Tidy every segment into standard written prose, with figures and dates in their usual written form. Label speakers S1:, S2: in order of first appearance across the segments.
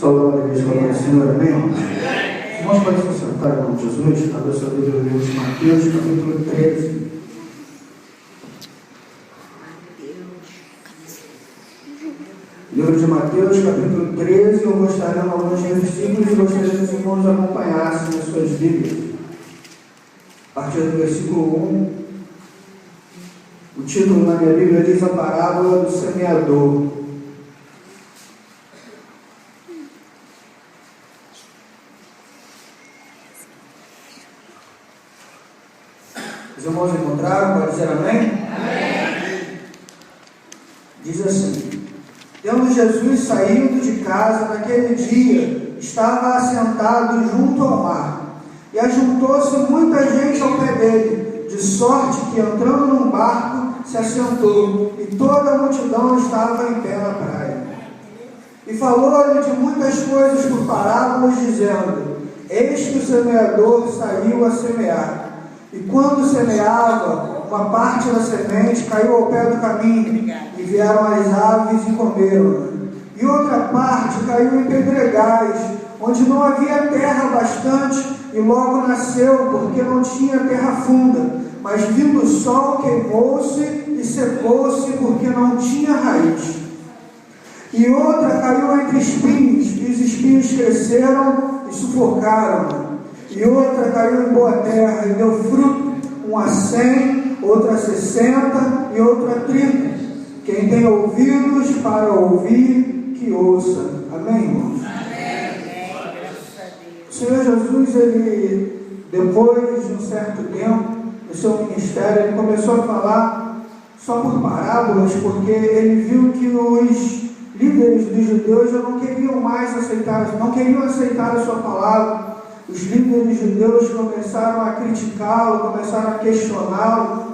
S1: Saudar a igreja do Senhor, amém? Irmãos, pode se sentar em nome de Jesus. Abra sua Bíblia no livro de Mateus, capítulo 13. Livro de Mateus, capítulo 13. Eu vou estar lendo alguns versículos e gostaria que os irmãos acompanhassem as suas Bíblias. A partir do versículo 1, o título na minha Bíblia diz: a parábola do semeador. Os irmãos encontraram? Pode dizer amém? Amém. Diz assim: tendo Jesus saído de casa naquele dia, estava assentado junto ao mar, e ajuntou-se muita gente ao pé dele, de sorte que, entrando num barco, se assentou, e toda a multidão estava em pé na praia. E falou-lhe de muitas coisas por parábolas, dizendo: eis que o semeador saiu a semear. E quando semeava, uma parte da semente caiu ao pé do caminho, e vieram as aves e comeram. E outra parte caiu em pedregais, onde não havia terra bastante, e logo nasceu, porque não tinha terra funda. Mas vindo o sol, queimou-se e secou-se, porque não tinha raiz. E outra caiu entre espinhos, e os espinhos cresceram e sufocaram. E outra caiu em boa terra e deu fruto, uma 100, outra 60 e outra 30. Quem tem ouvidos para ouvir, que ouça. Amém, irmãos? Amém. O Senhor Jesus, ele, depois de um certo tempo no seu ministério, ele começou a falar só por parábolas, porque ele viu que os líderes dos judeus já não queriam mais aceitar, não queriam aceitar a sua palavra. Os líderes judeus começaram a criticá-lo, começaram a questioná-lo,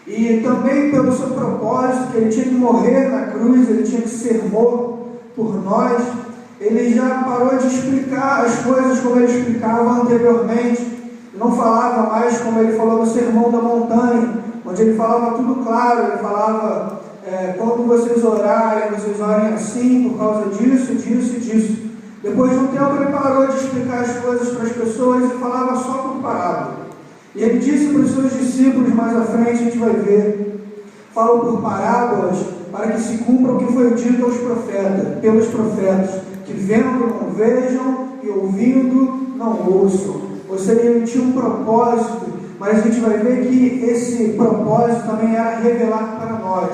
S1: e também pelo seu propósito, que ele tinha que morrer na cruz, ele tinha que ser morto por nós. Ele já parou de explicar as coisas como ele explicava anteriormente, não falava mais como ele falou no Sermão da Montanha, onde ele falava tudo claro. Ele falava, quando vocês orarem, vocês orem assim, por causa disso, disso e disso. Depois de um tempo ele parou de explicar as coisas para as pessoas e falava só por parábola. E ele disse para os seus discípulos, mais à frente a gente vai ver, falam por parábolas para que se cumpra o que foi dito aos profetas, pelos profetas, que vendo não vejam e ouvindo não ouçam. Ou seja, ele tinha um propósito, mas a gente vai ver que esse propósito também era revelar para nós.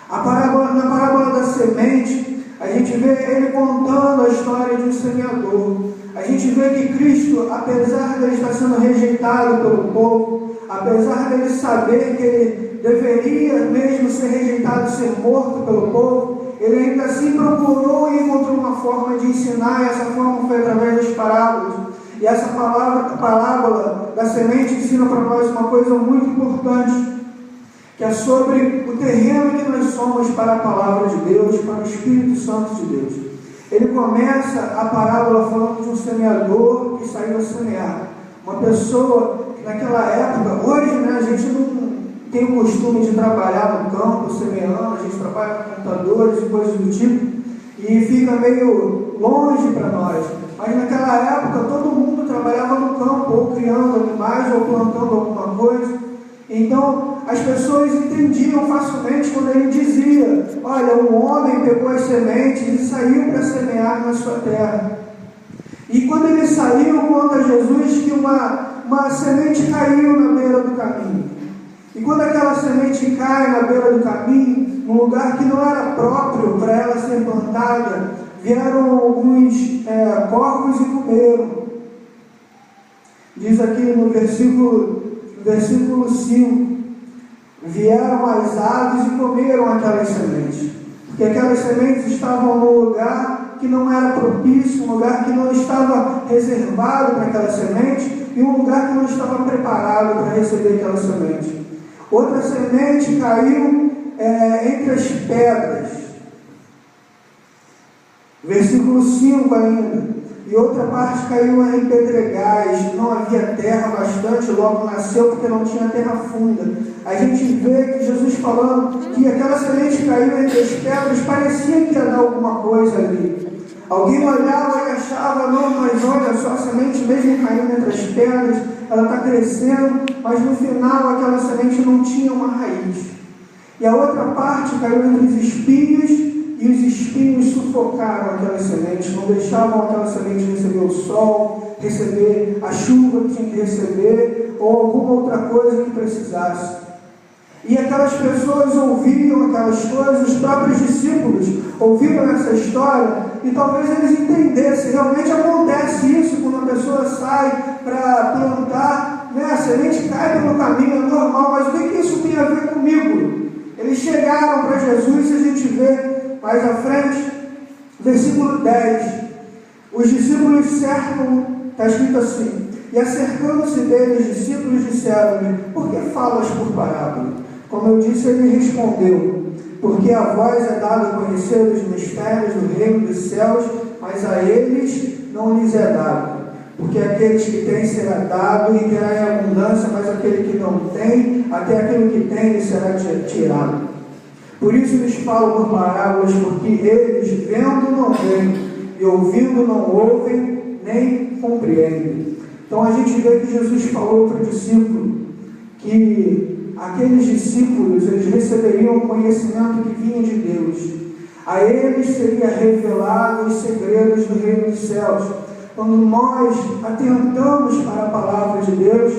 S1: Na parábola da semente, a gente vê ele contando a história de um semeador. A gente vê que Cristo, apesar de ele estar sendo rejeitado pelo povo, apesar de ele saber que ele deveria mesmo ser rejeitado, ser morto pelo povo, ele ainda assim procurou e encontrou uma forma de ensinar, e essa forma foi através das parábolas. E essa parábola da semente ensina para nós uma coisa muito importante, que é sobre o terreno que nós somos para a palavra de Deus, para o Espírito Santo de Deus. Ele começa a parábola falando de um semeador que saiu a semear. Uma pessoa que naquela época, hoje a gente não tem o costume de trabalhar no campo, semeando, a gente trabalha com computadores e coisas do tipo, e fica meio longe para nós. Mas naquela época todo mundo trabalhava no campo, ou criando animais, ou plantando alguma coisa. Então, as pessoas entendiam facilmente quando ele dizia: olha, um homem pegou as sementes e saiu para semear na sua terra. E quando ele saiu, conta Jesus que uma semente caiu na beira do caminho. E quando aquela semente cai na beira do caminho, num lugar que não era próprio para ela ser plantada, vieram alguns porcos e comeram. Diz aqui no versículo 5, vieram as aves e comeram aquelas sementes, porque aquelas sementes estavam num lugar que não era propício, um lugar que não estava reservado para aquela semente, e um lugar que não estava preparado para receber aquela semente. Outra semente caiu entre as pedras, versículo 5 ainda. E outra parte caiu em pedregais, não havia terra bastante, logo nasceu porque não tinha terra funda. A gente vê que Jesus falando que aquela semente caiu entre as pedras, parecia que ia dar alguma coisa ali. Alguém olhava e achava, não, mas olha só, a semente mesmo caindo entre as pedras, ela está crescendo, mas no final aquela semente não tinha uma raiz. E a outra parte caiu entre os espinhos, e os espinhos sufocaram aquela semente, não deixavam aquela semente receber o sol, receber a chuva que tinha que receber, ou alguma outra coisa que precisasse. E aquelas pessoas ouviam aquelas coisas, os próprios discípulos ouviram essa história, e talvez eles entendessem, realmente acontece isso quando a pessoa sai para plantar, né? A semente cai pelo caminho, é normal, mas o que isso tem a ver comigo? Eles chegaram para Jesus, e a gente vê mais à frente, versículo 10, os discípulos cercam, está escrito assim, e acercando-se dele, os discípulos disseram-lhe, por que falas por parábola? Como eu disse, ele respondeu, porque a vós é dado conhecer os mistérios do reino dos céus, mas a eles não lhes é dado. Porque aqueles que têm será dado e terá em abundância, mas aquele que não tem, até aquilo que tem lhe será tirado. Por isso lhes falo por parábolas, porque eles vendo não veem, e ouvindo não ouvem, nem compreendem. Então a gente vê que Jesus falou para o discípulo que aqueles discípulos, eles receberiam o conhecimento que vinha de Deus. A eles seria revelado os segredos do reino dos céus. Quando nós atentamos para a palavra de Deus,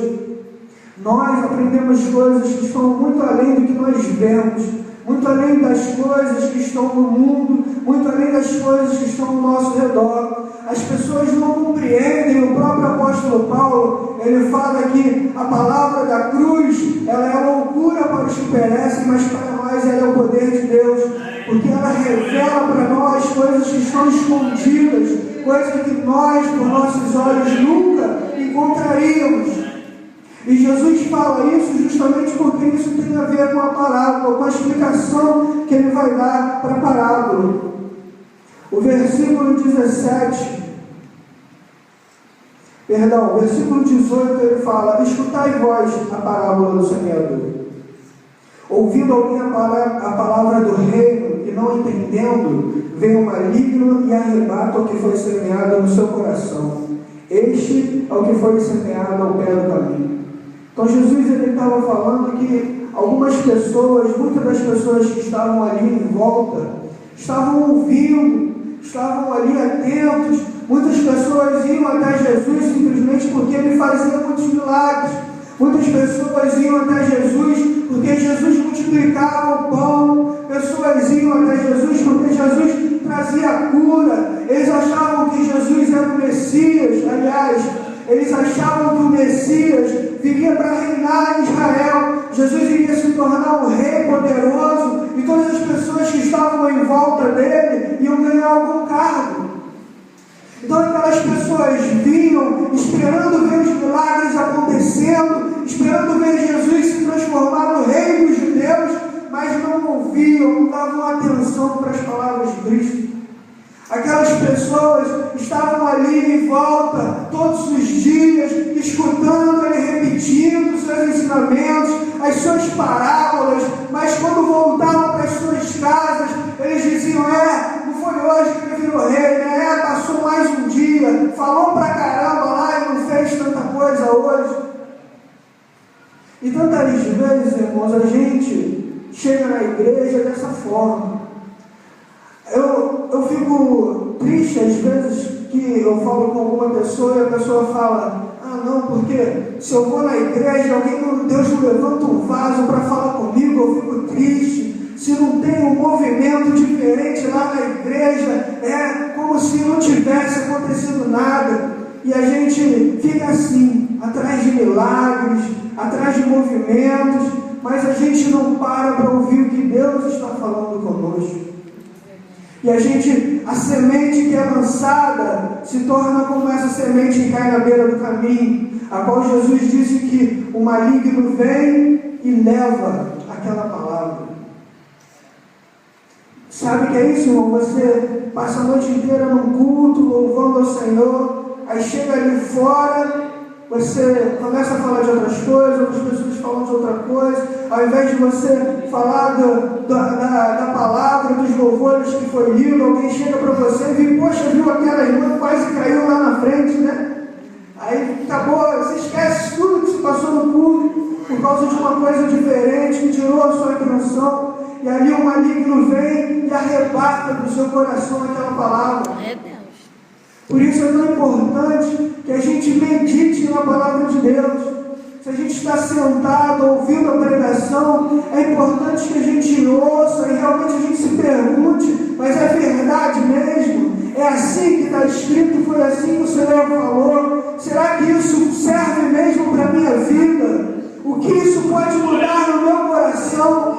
S1: nós aprendemos coisas que estão muito além do que nós vemos, muito além das coisas que estão no mundo, muito além das coisas que estão ao nosso redor. As pessoas não compreendem. O próprio apóstolo Paulo, ele fala que a palavra da cruz, ela é loucura para os que perecem, mas para nós ela é o poder de Deus, porque ela revela para nós coisas que estão escondidas, coisas que nós, por nossos olhos, nunca encontraríamos. E Jesus fala isso justamente porque isso tem a ver com a parábola, com a explicação que ele vai dar para a parábola. O versículo 17, o versículo 18, ele fala, escutai vós a parábola do semeador. Ouvindo alguém a palavra do reino e não entendendo, vem o maligno e arrebata o que foi semeado no seu coração. Este é o que foi semeado ao pé do caminho. Então Jesus ele estava falando que algumas pessoas, muitas das pessoas que estavam ali em volta, estavam ouvindo, estavam ali atentos. Muitas pessoas iam até Jesus simplesmente porque ele fazia muitos milagres. Muitas pessoas iam até Jesus porque Jesus multiplicava o pão. Pessoas iam até Jesus porque Jesus trazia cura. Eles achavam que Jesus era o Messias. Aliás, eles achavam que o Messias viria para reinar em Israel. Jesus iria se tornar um rei poderoso e todas as pessoas que estavam em volta dele iam ganhar algum cargo. Então aquelas pessoas vinham esperando ver os milagres acontecendo, esperando ver Jesus se transformar no rei dos judeus, mas não ouviam, não davam atenção para as palavras de Cristo. Aquelas pessoas estavam ali em volta todos os dias, escutando ele repetindo os seus ensinamentos, as suas parábolas, mas quando voltavam para as suas casas, eles diziam, não foi hoje que ele virou rei, né? Passou mais um dia, falou pra caramba lá e não fez tanta coisa hoje. E tantas vezes, irmãos, a gente chega na igreja dessa forma. Eu fico triste às vezes que eu falo com alguma pessoa e a pessoa fala, não, porque se eu vou na igreja, Deus me levanta um vaso para falar comigo, eu fico triste. Se não tem um movimento diferente lá na igreja, é como se não tivesse acontecido nada. E a gente fica assim, atrás de milagres, atrás de movimentos, mas a gente não para ouvir o que Deus está falando conosco. E a semente que é lançada se torna como essa semente que cai na beira do caminho, a qual Jesus disse que o maligno vem e leva aquela palavra. Sabe o que é isso, irmão? Você passa a noite inteira num culto, louvando ao Senhor, aí chega ali fora você começa a falar de outras coisas, outras pessoas falam de outra coisa, ao invés de você falar da palavra, dos louvores que foi lido, alguém chega para você e diz, poxa, viu aquela irmã quase caiu lá na frente, né? Aí acabou, você esquece tudo que se passou no culto, por causa de uma coisa diferente, que tirou a sua atenção, e ali o maligno vem e arrebata do seu coração aquela palavra. Por isso é tão importante que a gente medite na palavra de Deus. Se a gente está sentado ouvindo a pregação, é importante que a gente ouça e realmente a gente se pergunte, mas é verdade mesmo? É assim que está escrito? Foi assim que o Senhor falou? Será que isso serve mesmo para a minha vida? O que isso pode mudar no meu coração?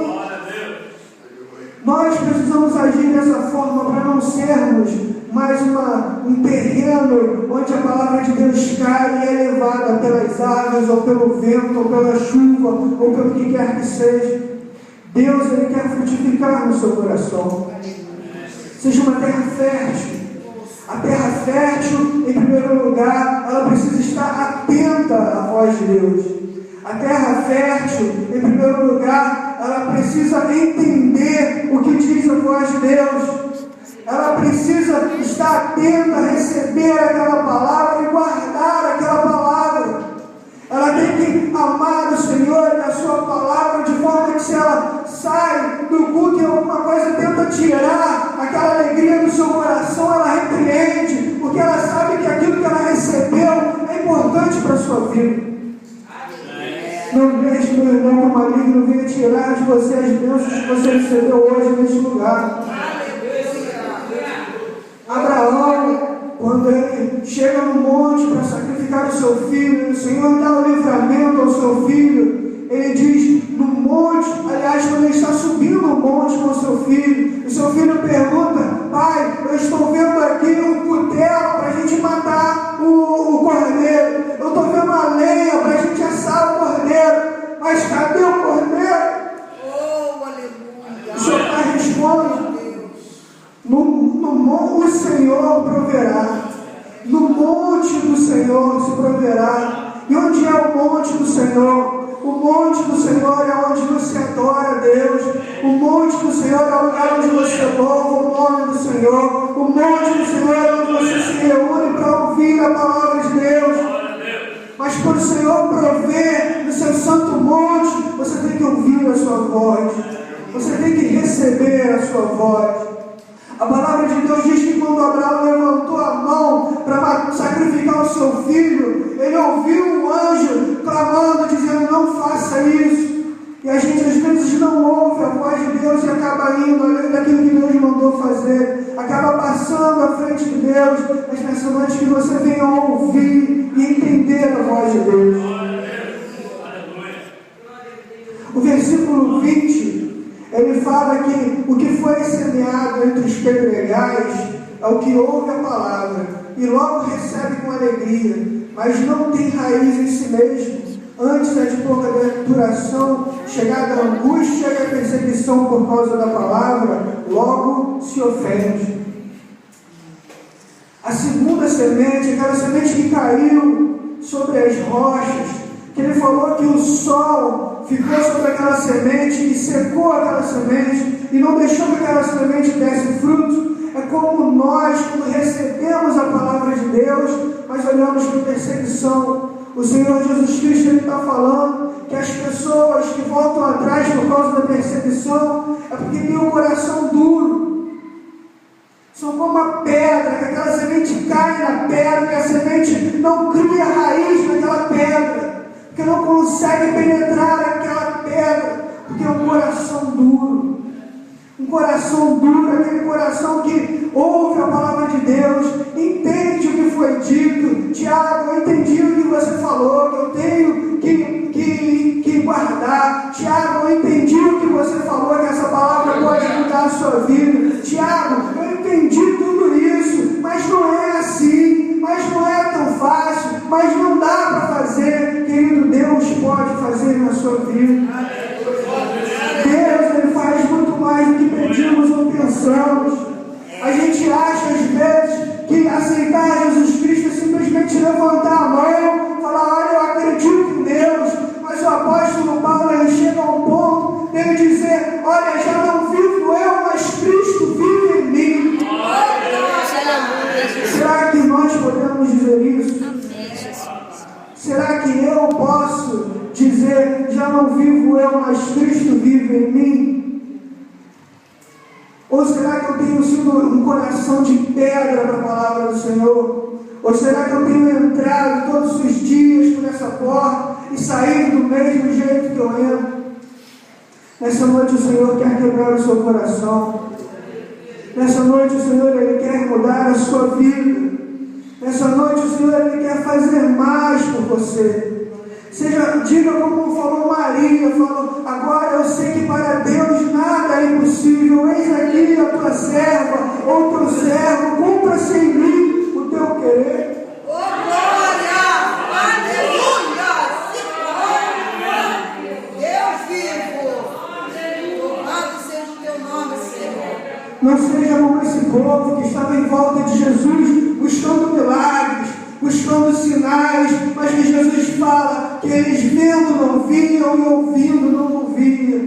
S1: Nós precisamos agir dessa forma para não sermos mais um terreno onde a palavra de Deus cai e é levada pelas águas, ou pelo vento, ou pela chuva, ou pelo que quer que seja. Deus, Ele quer frutificar no seu coração. Seja uma terra fértil. A terra fértil, em primeiro lugar, ela precisa estar atenta à voz de Deus. A terra fértil, em primeiro lugar, ela precisa entender o que diz a voz de Deus. Ela precisa estar atenta a receber aquela palavra e guardar aquela palavra. Ela tem que amar o Senhor e a sua palavra de forma que se ela sai do culto e alguma coisa tenta tirar aquela alegria do seu coração, ela repreende, porque ela sabe que aquilo que ela recebeu é importante para a sua vida. Não deixe, meu irmão, que o maligno venha tirar de você as bênçãos que você recebeu hoje neste lugar. Abraão, quando ele chega no monte para sacrificar o seu filho, o Senhor dá o livramento ao seu filho. Ele diz, no monte, aliás, quando ele está subindo o monte com o seu filho pergunta, pai, eu estou vendo aqui um cutelo para a gente matar o cordeiro, eu estou vendo uma lenha para a gente assar o cordeiro, mas cadê o cordeiro?
S2: Oh, aleluia!
S1: O Senhor pai responde, o Senhor proverá, no monte do Senhor se proverá. E onde é o monte do Senhor? O monte do Senhor é onde você adora a Deus. O monte do Senhor é o lugar onde você louva o nome do Senhor. O monte do Senhor é onde você se reúne para ouvir a palavra de Deus. Mas quando o Senhor prover no seu santo monte, você tem que ouvir a sua voz. Você tem que receber a sua voz. A palavra de Deus diz que quando Abraão levantou a mão para sacrificar o seu filho, ele ouviu um anjo clamando, dizendo, não faça isso. E a gente às vezes não ouve a voz de Deus e acaba indo além daquilo que Deus mandou fazer, acaba passando à frente de Deus. Mas nessa noite que você venha ouvir e entender a voz de Deus. O versículo 20, ele fala que o que foi semeado entre os pedregais é o que ouve a palavra e logo recebe com alegria, mas não tem raiz em si mesmo. Antes é de pouca duração, chegada a angústia e a perseguição por causa da palavra, logo se ofende. A segunda semente, aquela semente que caiu sobre as rochas, que ele falou que o sol ficou sobre aquela semente e secou aquela semente e não deixou que aquela semente desse fruto. É como nós, quando recebemos a palavra de Deus, mas olhamos para a perseguição. O Senhor Jesus Cristo está falando que as pessoas que voltam atrás por causa da perseguição é porque tem um coração duro. São como a pedra, que aquela semente cai na pedra e a semente não cria raiz naquela pedra, porque não consegue penetrar aquela pedra, porque é um coração duro. Um coração duro, aquele coração que ouve a palavra de Deus, entende o que foi dito. Tiago, eu entendi o que você falou, que eu tenho que guardar. Tiago, eu entendi o que você falou, que essa palavra pode mudar a sua vida. Tiago, eu entendi tudo isso, mas não é assim, mas não é tão fácil, mas não dá para fazer. Querido, Deus pode fazer na sua vida. Deus, Ele faz muito mais do que pedimos ou pensamos. A gente acha às vezes que aceitar Jesus Cristo é simplesmente levantar a mão, falar, olha, eu acredito em Deus, mas o apóstolo Paulo, ele chega a um ponto dele dizer, olha, já não vivo eu, mas Cristo vive em mim. Será que nós podemos dizer isso? Será que eu posso dizer, já não vivo eu, mas Cristo vive em mim? Ou será que eu tenho sido um coração de pedra para a palavra do Senhor? Ou será que eu tenho entrado todos os dias por essa porta e saído do mesmo jeito que eu entro? Nessa noite o Senhor quer quebrar o seu coração. Nessa noite o Senhor, Ele quer mudar a sua vida. Nessa noite o Senhor, Ele quer fazer mais por você. Diga como falou Maria, falou, agora eu sei que para Deus nada é impossível. Eis aqui a tua serva, ou teu servo, cumpra-se em mim o teu querer.
S2: Oh, glória! Aleluia! Deus vivo! Louvado seja o teu nome, Senhor.
S1: Não seja como esse povo que estava em volta de Jesus, buscando milagres, buscando sinais, mas que Jesus fala que eles vendo não viam e ouvindo não ouviam.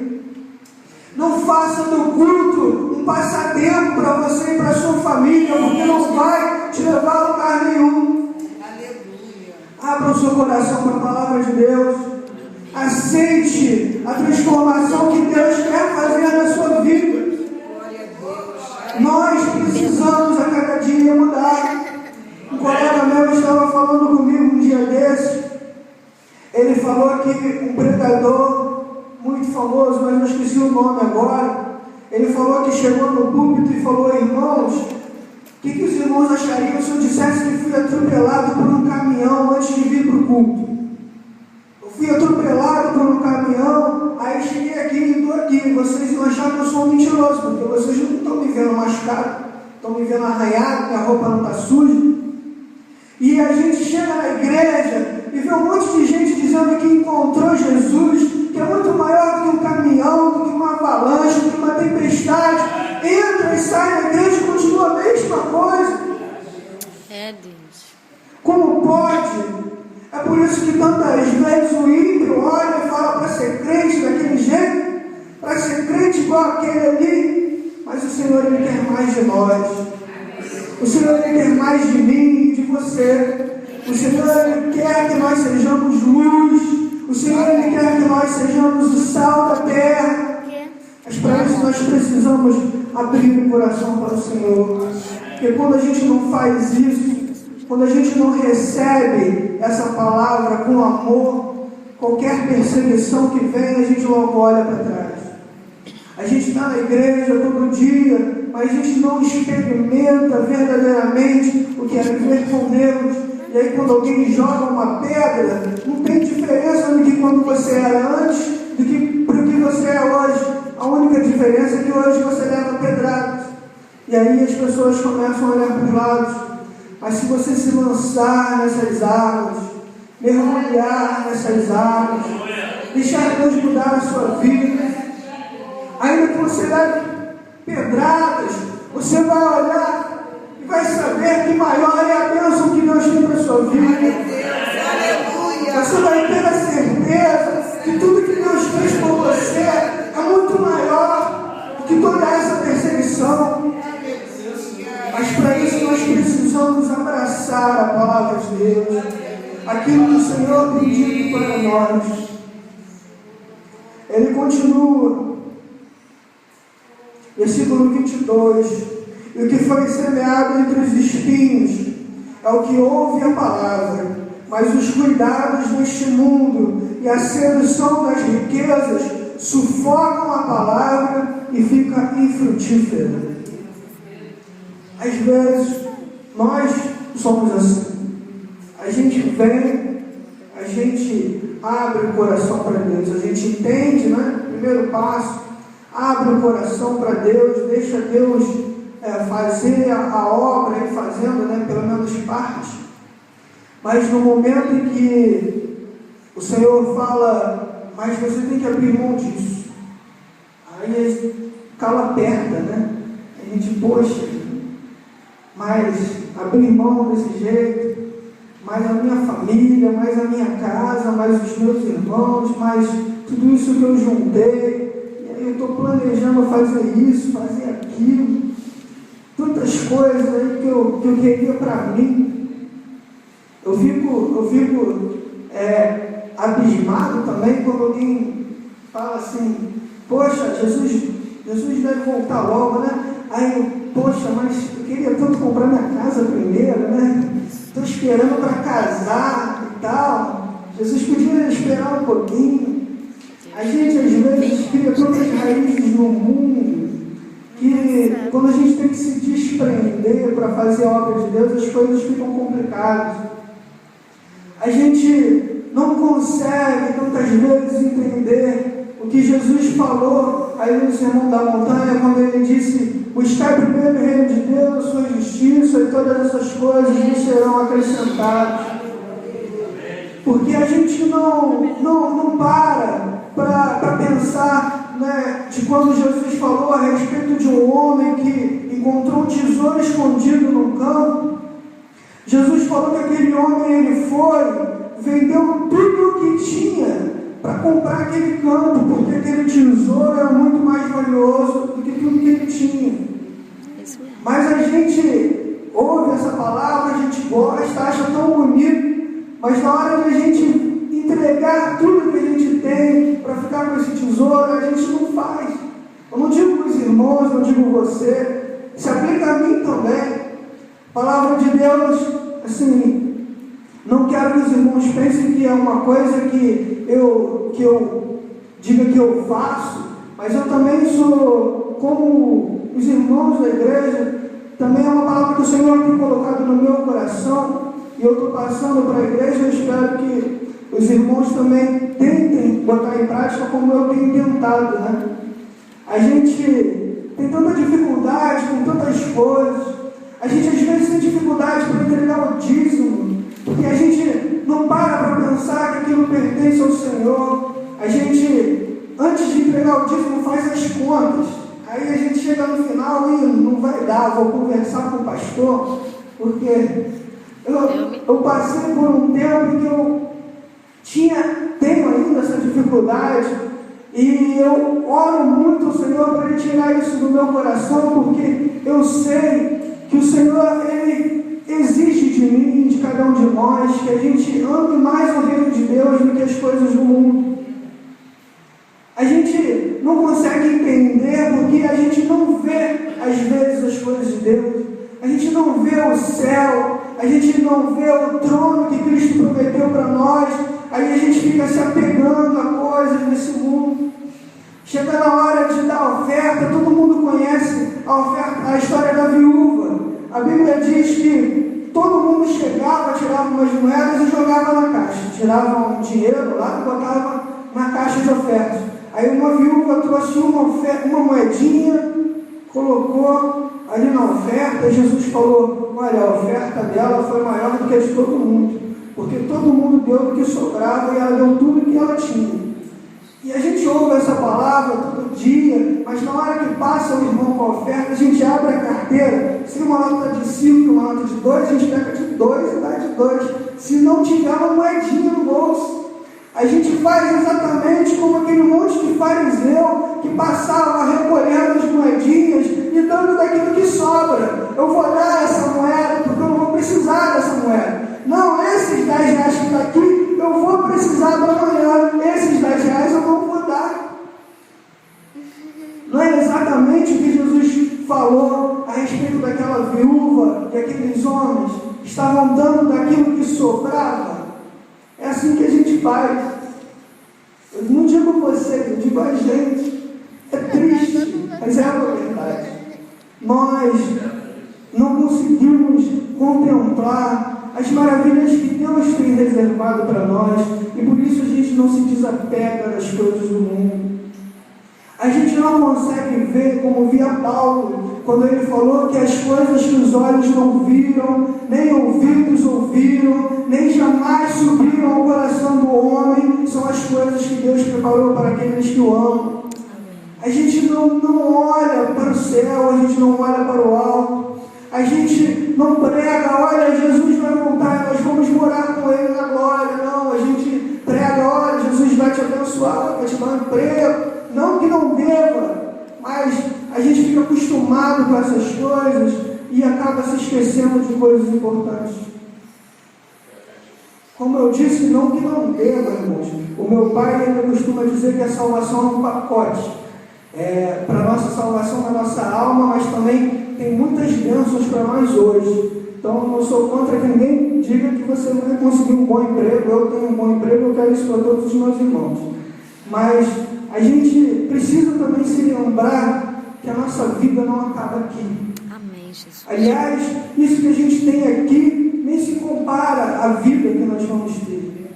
S1: Não faça do culto um passatempo para você e para a sua família, porque não vai te levar a lugar nenhum.
S2: Aleluia.
S1: Abra o seu coração para a palavra de Deus. Aceite a transformação que Deus quer fazer na sua vida. Nós precisamos a cada dia mudar. Um colega meu estava falando comigo um dia desses. Ele falou que um pregador muito famoso, mas não esqueci o nome agora. Ele falou que chegou no púlpito e falou, irmãos, o que os irmãos achariam se eu dissesse que fui atropelado por um caminhão antes de vir para o culto? Eu fui atropelado por um caminhão, aí cheguei aqui e estou aqui. Vocês iam achar que eu sou um mentiroso, porque vocês não estão me vendo machucado, estão me vendo arranhado, minha roupa não está suja. E a gente chega na igreja e vê um monte de gente dizendo que encontrou Jesus, que é muito maior do que um caminhão, do que uma avalanche, do que uma tempestade. Entra e sai da igreja e continua a mesma coisa.
S3: É Deus.
S1: Como pode? É por isso que tantas vezes o ímpio olha e fala para ser crente daquele jeito, para ser crente igual aquele ali. Mas o Senhor, Ele quer mais de nós. O Senhor, Ele quer mais de mim e de você. O Senhor, Ele quer que nós sejamos luz. O Senhor, Ele quer que nós sejamos o sal da terra. Mas para isso nós precisamos abrir o coração para o Senhor. Porque quando a gente não faz isso, quando a gente não recebe essa palavra com amor, qualquer perseguição que vem, a gente logo olha para trás. A gente está na igreja todo dia, mas a gente não experimenta verdadeiramente o que é viver com Deus. E aí quando alguém joga uma pedra, não tem diferença do que quando você era antes, do que para o que você é hoje. A única diferença é que hoje você leva pedradas. E aí as pessoas começam a olhar para os lados. Mas se você se lançar nessas águas, mergulhar nessas águas, deixar Deus mudar a sua vida, ainda que você leve pedradas, você vai olhar e vai saber que maior é a bênção que Deus tem para a sua vida. Você vai ter a certeza que tudo que Deus fez por você é muito maior do que toda essa perseguição. Mas para isso nós precisamos abraçar a palavra de Deus, aquilo que o Senhor tem dito para nós. Ele continua, versículo 22, e o que foi semeado entre os espinhos é o que ouve a palavra, mas os cuidados deste mundo e a sedução das riquezas sufocam a palavra e fica infrutífera. Às vezes, nós somos assim. A gente vem, a gente abre o coração para Deus, a gente entende, né? Primeiro passo, abre o coração para Deus, deixa Deus fazer a obra, e fazendo, né? Pelo menos parte. Mas no momento em que o Senhor fala, mas você tem que abrir mão disso, aí cala aperta, né? A gente, poxa, mas abrir mão desse jeito, mais a minha família, mais a minha casa, mais os meus irmãos, mais tudo isso que eu juntei. E aí eu estou planejando fazer isso, fazer aquilo. Tantas coisas aí que eu queria para mim. Eu fico abismado também quando alguém fala assim, poxa, Jesus deve voltar logo, né? Aí eu, poxa, mas eu queria tanto comprar minha casa primeiro, né? Estou esperando para casar e tal. Jesus podia esperar um pouquinho. A gente às vezes cria tantas raízes no mundo que quando a gente tem que se desprender para fazer a obra de Deus, as coisas ficam complicadas. A gente não consegue tantas vezes entender o que Jesus falou aí no Sermão da Montanha, quando ele disse: buscar primeiro o reino de Deus, a sua justiça, e todas essas coisas nos serão acrescentadas. Porque a gente não para pensar, né, de quando Jesus falou a respeito de um homem que encontrou um tesouro escondido no campo. Jesus falou que aquele homem, ele vendeu tudo o que tinha para comprar aquele campo, porque aquele tesouro era muito mais valioso do que tudo que ele tinha. Mas a gente ouve essa palavra, a gente gosta, acha tão bonito, mas na hora de a gente entregar tudo que a gente tem para ficar com esse tesouro, a gente não faz. Eu não digo para os irmãos, não digo você, se aplica a mim também. A palavra de Deus, assim, não quero que os irmãos pensem que é uma coisa que eu diga que eu faço, mas eu também sou, como os irmãos da igreja, também é uma palavra que o Senhor tem colocado no meu coração, e eu estou passando para a igreja. Eu espero que os irmãos também tentem botar em prática como eu tenho tentado, né? A gente tem tanta dificuldade com tantas coisas, a gente às vezes tem dificuldade para entregar o dízimo, porque a gente não para pensar que aquilo pertence ao Senhor. A gente, antes de entregar o dízimo, faz as contas. Aí a gente chega no final e não vai dar, vou conversar com o pastor, porque eu passei por um tempo que eu tenho ainda essa dificuldade, e eu oro muito ao Senhor para Ele tirar isso do meu coração, porque eu sei que o Senhor, Ele exige de mim, de cada um de nós, que a gente ame mais o reino de Deus do que as coisas do mundo. A gente não consegue entender porque a gente não vê, às vezes, as coisas de Deus. A gente não vê o céu, a gente não vê o trono que Cristo prometeu para nós. Aí a gente fica se apegando a coisas desse mundo. Chega na hora de dar oferta, todo mundo conhece a história da viúva. A Bíblia diz que todo mundo chegava, tirava umas moedas e jogava na caixa. Tirava um dinheiro lá e botava na caixa de ofertas. Aí uma viúva trouxe uma moedinha, colocou ali na oferta, e Jesus falou: olha, a oferta dela foi maior do que a de todo mundo, porque todo mundo deu do que sobrava e ela deu tudo o que ela tinha. E a gente ouve essa palavra todo dia, mas na hora que passa o irmão com a oferta, a gente abre a carteira, se uma nota de 5 e uma nota de 2, a gente pega de 2 e dá de 2, se não tiver uma moedinha no bolso. A gente faz exatamente como aquele monte de fariseu que passava recolhendo as moedinhas e dando daquilo que sobra. Eu vou dar essa moeda porque eu não vou precisar dessa moeda. Não, esses 10 reais que está aqui, eu vou precisar para amanhã. Esses 10 reais eu não vou dar. Não é exatamente o que Jesus falou a respeito daquela viúva e aqueles homens estavam dando daquilo que sobrava? É assim que a gente faz. Eu não digo você, eu digo a gente. É triste, mas é a verdade. Nós não conseguimos contemplar as maravilhas que Deus tem reservado para nós, e por isso a gente não se desapega das coisas do mundo. A gente não consegue ver como via Paulo, quando ele falou que as coisas que os olhos não viram, nem ouvidos ouviram, nem jamais subiram ao coração do homem, são as coisas que Deus preparou para aqueles que o amam. A gente não olha para o céu, a gente não olha para o alto. A gente não prega, olha, Jesus vai voltar, nós vamos morar com Ele na glória. Não, a gente prega, olha, Jesus vai te abençoar, vai te dar um emprego. Não que não deva, mas a gente fica acostumado com essas coisas e acaba se esquecendo de coisas importantes. Como eu disse, não que não deva, irmãos. O meu pai ainda costuma dizer que a salvação é um pacote. Para a nossa salvação, na nossa alma, mas também tem muitas bênçãos para nós hoje. Então, eu não sou contra que ninguém diga que você não vai conseguir um bom emprego. Eu tenho um bom emprego, eu quero isso para todos os meus irmãos. Mas a gente precisa também se lembrar que a nossa vida não acaba aqui.
S3: Amém, Jesus.
S1: Aliás, isso que a gente tem aqui nem se compara à vida que nós vamos ter.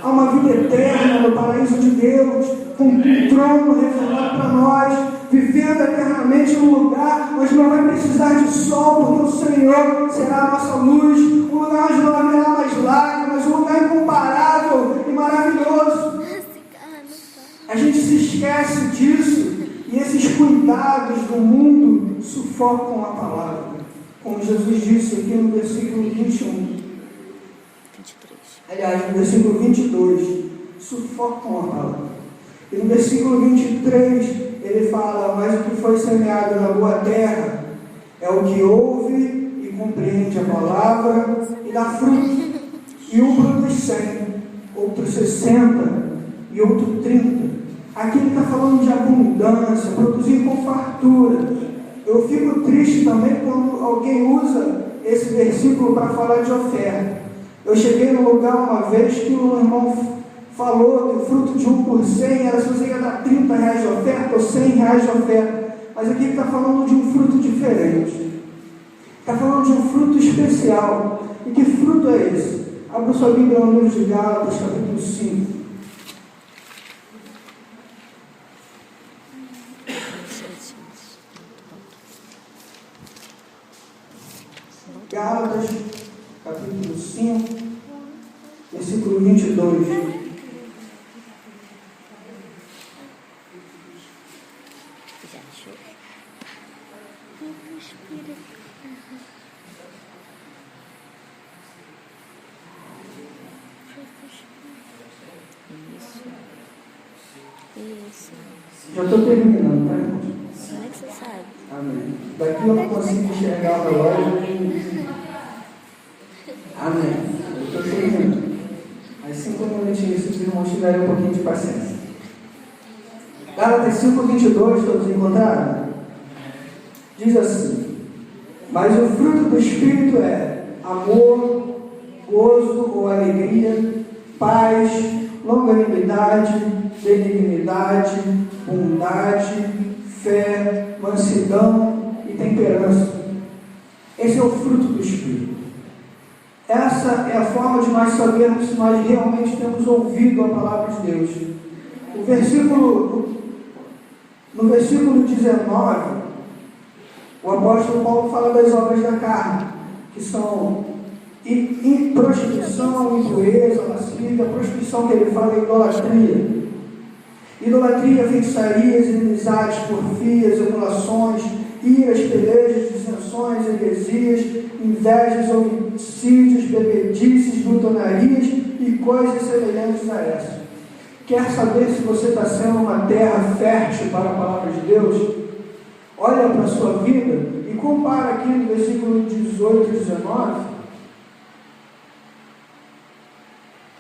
S1: Há uma vida eterna no paraíso de Deus, com um trono reservado para nós, vivendo eternamente num lugar onde não vai precisar de sol, porque o Senhor será a nossa luz, um lugar onde não haverá mais lágrimas, um lugar incomparável e maravilhoso. A gente se esquece disso e esses cuidados do mundo sufocam a palavra. Como Jesus disse aqui no versículo 21. Aliás, no versículo 22, sufocam a palavra. E no versículo 23, ele fala, mas o que foi semeado na boa terra é o que ouve e compreende a palavra e dá fruto. E um produz 100, outro 60 e outro 30. Aqui ele está falando de abundância, produzir com fartura. Eu fico triste também quando alguém usa esse versículo para falar de oferta. Eu cheguei num lugar uma vez que um irmão falou que o fruto de 1 por 100 era se você ia dar 30 reais de oferta ou 100 reais de oferta. Mas aqui ele está falando de um fruto diferente. Está falando de um fruto especial. E que fruto é esse? Abra sua Bíblia no livro de Gálatas, capítulo 5. Gálatas, capítulo 5, versículo 22.
S3: Isso.
S1: Já estou terminando, tá, irmãos?
S3: Como é que você sabe?
S1: Amém. Daqui eu não consigo enxergar o relógio. Amém. Eu estou terminando. Mais 5 minutinhos, se os irmãos tiverem um pouquinho de paciência. Gálatas 5, 22, todos encontraram? Diz assim: mas o fruto do Espírito é amor, gozo ou alegria, paz, longanimidade, benignidade, bondade, fé, mansidão e temperança. Esse é o fruto do Espírito. Essa é a forma de nós sabermos se nós realmente temos ouvido a palavra de Deus. No versículo 19, o apóstolo Paulo fala das obras da carne, que são prostituição, impureza, lascívia. A prostituição que ele fala é idolatria. Idolatria, feitiçarias, inimizades, porfias, emulações, iras, pelejas, dissensões, heresias, invejas, homicídios, bebedices, glutonarias e coisas semelhantes a essas. Quer saber se você está sendo uma terra fértil para a palavra de Deus? Olha para a sua vida e compara aqui no versículo 18 e 19.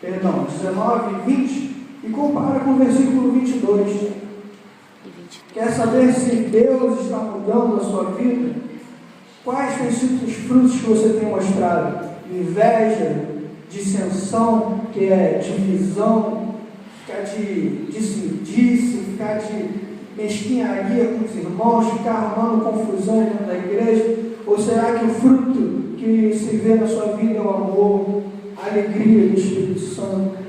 S1: Perdão, 19 e 20. E compara com o versículo 22. Quer saber se Deus está mudando a sua vida? Quais têm sido os frutos que você tem mostrado? Inveja, dissensão, que é divisão, ficar de disse-me-disse, ficar de mesquinharia com os irmãos, ficar arrumando confusão dentro da igreja? Ou será que o fruto que se vê na sua vida é o amor, a alegria do Espírito Santo?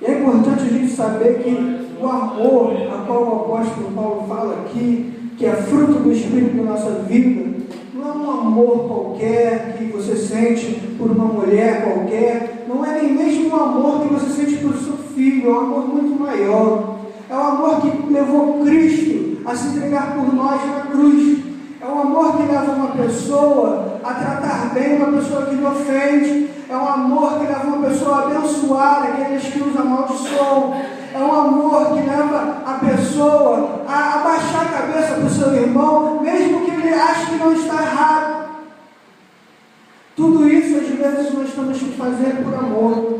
S1: E é importante a gente saber que o amor a qual o apóstolo Paulo fala aqui, que é fruto do Espírito na nossa vida, não é um amor qualquer que você sente por uma mulher qualquer, não é nem mesmo um amor que você sente por seu filho, é um amor muito maior. É o amor que levou Cristo a se entregar por nós na cruz. É um um amor que leva uma pessoa a tratar bem uma pessoa que lhe ofende. É um amor que leva uma pessoa a abençoar aqueles que os amaldiçoam. É um amor que leva a pessoa a abaixar a cabeça para o seu irmão, mesmo que ele ache que não está errado. Tudo isso, às vezes, nós temos que fazer por amor.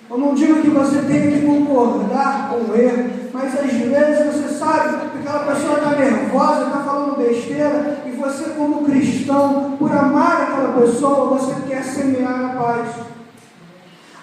S1: Eu não digo que você tenha que concordar com o erro, mas às vezes você sabe que aquela pessoa está nervosa, está falando besteira, e você, como cristão, por amar aquela pessoa, você quer semear a paz.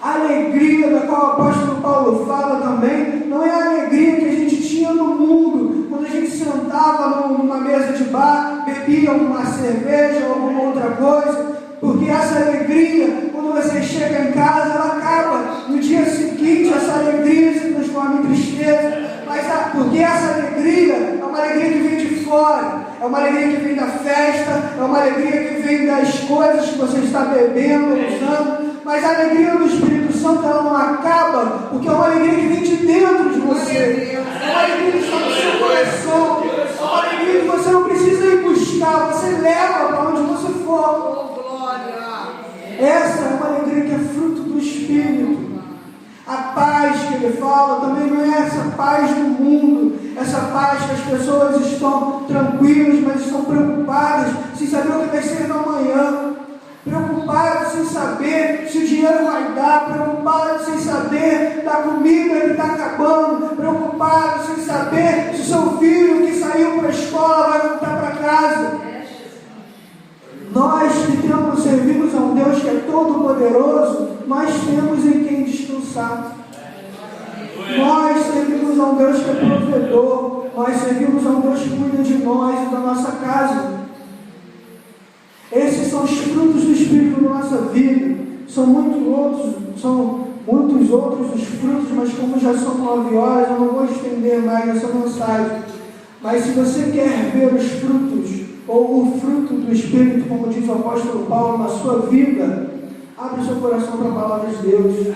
S1: A alegria da qual o apóstolo Paulo fala também, não é a alegria que a gente tinha no mundo, quando a gente sentava numa mesa de bar, bebia uma cerveja ou alguma outra coisa, porque essa alegria, quando você chega em casa, ela acaba. No dia seguinte, essa alegria se transforma em tristeza. Mas porque essa alegria é uma alegria que vem de fora, é uma alegria que vem da festa, é uma alegria que vem das coisas que você está bebendo, usando. Mas a alegria do Espírito Santo, ela não acaba, porque é uma alegria que vem de dentro de você. É uma alegria que está no seu coração. É uma alegria que você não precisa ir buscar, você leva para onde você for. Essa é uma alegria que é fruto do Espírito. A paz que ele fala também não é essa paz do mundo, essa paz que as pessoas estão tranquilas, mas estão preocupadas, sem saber o que vai ser amanhã, preocupadas sem saber se o dinheiro vai dar, preocupadas sem saber da comida que está acabando, preocupadas sem saber se o seu filho que saiu para a escola vai voltar para casa. Nós que servimos a um Deus que é todo-poderoso, nós temos em quem descansar. Nós servimos a um Deus que é provedor, nós servimos a um Deus que cuida de nós e da nossa casa. Esses são os frutos do Espírito na nossa vida. São muitos outros os frutos, mas como já são 9 horas, eu não vou estender mais essa mensagem. Mas se você quer ver os frutos, ou o fruto do Espírito, como diz o apóstolo Paulo, na sua vida, abre o seu coração para a palavra de Deus.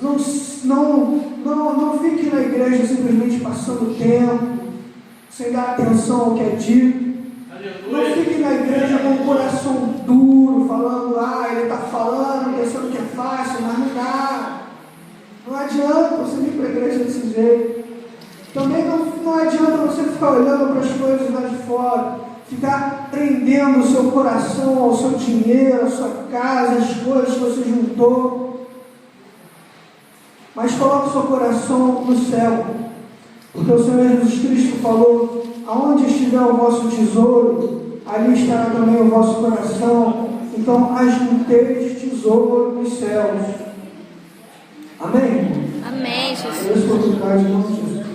S1: Não fique na igreja simplesmente passando tempo, sem dar atenção ao que é dito. Não fique na igreja com o coração duro, falando, ele está falando, pensando que é fácil, mas não dá. Não adianta você vir para a igreja desse jeito. Também não adianta você ficar olhando para as coisas lá de fora, ficar prendendo o seu coração ao seu dinheiro, à sua casa, às coisas que você juntou. Mas coloque o seu coração no céu, porque o Senhor Jesus Cristo falou: aonde estiver o vosso tesouro, ali estará também o vosso coração. Então, ajunteis tesouro nos céus. Amém?
S3: Amém, Jesus.
S1: Deus por trás de nós, Jesus.